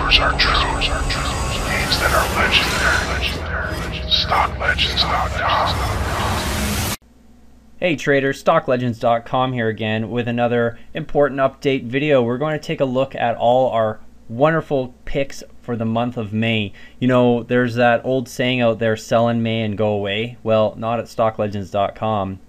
Those are true. Names that are legendary. StockLegends.com. Hey traders, StockLegends.com here again with another important update video. We're going to take a look at all our wonderful picks for the month of May. You know, there's that old saying out there, sell in May and go away. Well, not at StockLegends.com.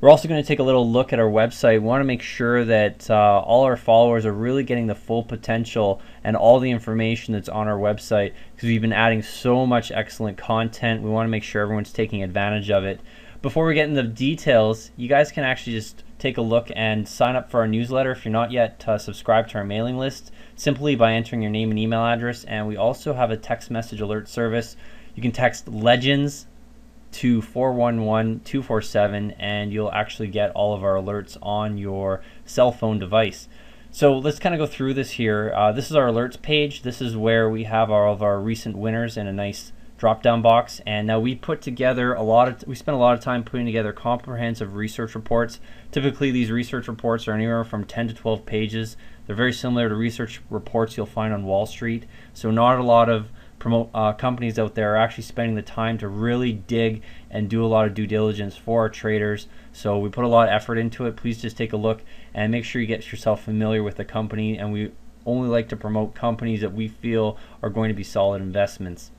We're also going to take a little look at our website. We want to make sure that all our followers are really getting the full potential and all the information that's on our website, because we've been adding so much excellent content. We want to make sure everyone's taking advantage of it. Before we get into the details, you guys can actually just take a look and sign up for our newsletter if you're not yet subscribed to our mailing list, simply by entering your name and email address. And we also have a text message alert service. You can text LEGENDS to 411-247 and you'll actually get all of our alerts on your cell phone device. So let's kind of go through this here. This is our alerts page. This is where we have all of our recent winners in a nice drop down box. And now we spent a lot of time putting together comprehensive research reports. Typically these research reports are anywhere from 10 to 12 pages. They're very similar to research reports you'll find on Wall Street. So not a lot of companies out there are actually spending the time to really dig and do a lot of due diligence for our traders. So we put a lot of effort into it. Please just take a look and make sure you get yourself familiar with the company, and we only like to promote companies that we feel are going to be solid investments.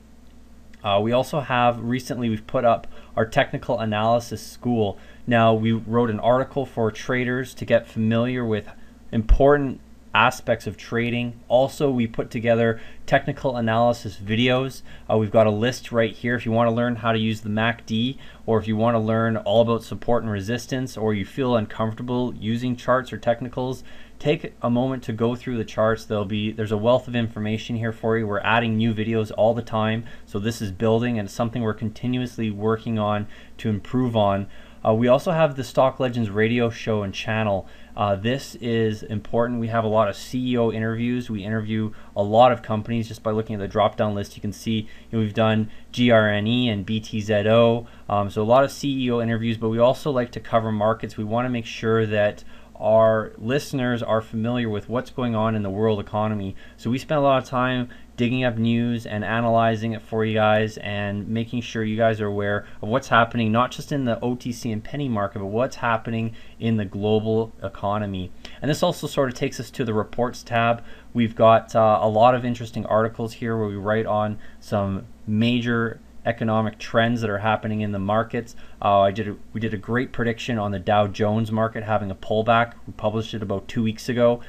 We also have recently we've put up our technical analysis school. Now we wrote an article for traders to get familiar with important aspects of trading. Also, we put together technical analysis videos. We've got a list right here if you want to learn how to use the MACD, or if you want to learn all about support and resistance, or you feel uncomfortable using charts or technicals. Take a moment to go through the charts. There's a wealth of information here for you. We're adding new videos all the time, so this is building and it's something we're continuously working on to improve on. We also have the Stock Legends radio show and channel. This is important. We have a lot of CEO interviews. We interview a lot of companies. Just by looking at the drop down list, you can see we've done GRNE and BTZO, so a lot of CEO interviews, but we also like to cover markets. We want to make sure that our listeners are familiar with what's going on in the world economy. So we spend a lot of time digging up news and analyzing it for you guys and making sure you guys are aware of what's happening, not just in the OTC and penny market, but what's happening in the global economy. And this also sort of takes us to the reports tab. We've got a lot of interesting articles here where we write on some major economic trends that are happening in the markets. We did a great prediction on the Dow Jones market having a pullback. We published it about 2 weeks ago.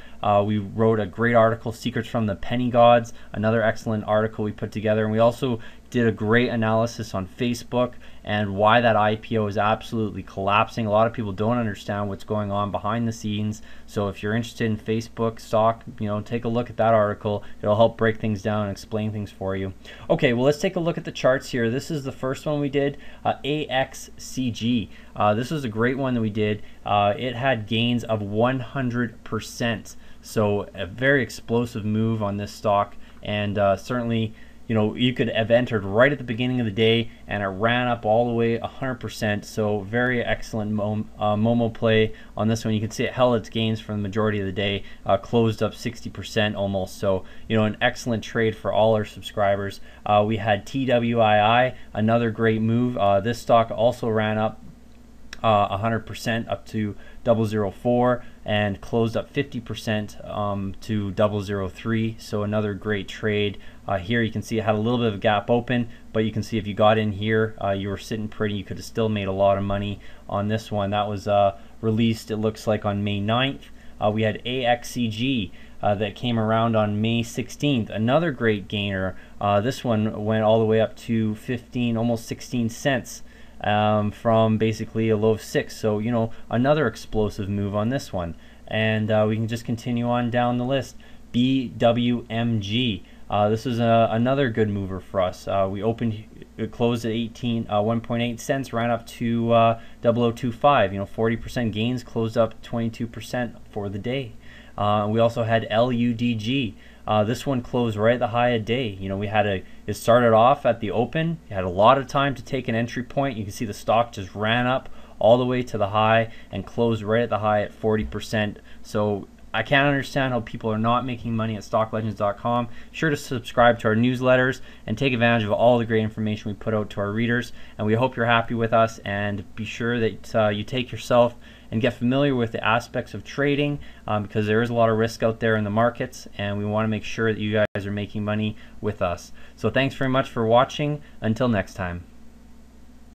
We wrote a great article, Secrets from the Penny Gods, another excellent article we put together. And we also did a great analysis on Facebook and why that IPO is absolutely collapsing. A lot of people don't understand what's going on behind the scenes. So if you're interested in Facebook stock, take a look at that article. It'll help break things down and explain things for you. Okay, well, let's take a look at the charts here. This is the first one we did, AXCG. This was a great one that we did. It had gains of 100%. So a very explosive move on this stock, and certainly you could have entered right at the beginning of the day and it ran up all the way 100%. So very excellent Momo play on this one. You can see it held its gains for the majority of the day, closed up 60% almost. So an excellent trade for all our subscribers. We had TWII, another great move. This stock also ran up 100% up to 004 and closed up 50% to 003. So another great trade. Here you can see it had a little bit of a gap open, but you can see if you got in here, you were sitting pretty. You could have still made a lot of money on this one. That was released, it looks like, on May 9th. We had AXCG that came around on May 16th. Another great gainer. This one went all the way up to 15, almost 16 cents. From basically a low of 6. So another explosive move on this one. And we can just continue on down the list. BWMG, this is another good mover for us. It closed at 1.8 cents, ran up to 0025. 40% gains, closed up 22% for the day. We also had LUDG. This one closed right at the high of day. It started off at the open. You had a lot of time to take an entry point. You can see the stock just ran up all the way to the high and closed right at the high at 40%. So I can't understand how people are not making money at StockLegends.com. Sure to subscribe to our newsletters and take advantage of all the great information we put out to our readers. And we hope you're happy with us, and be sure that you take yourself and get familiar with the aspects of trading, because there is a lot of risk out there in the markets, and we want to make sure that you guys are making money with us. So thanks very much for watching. Until next time.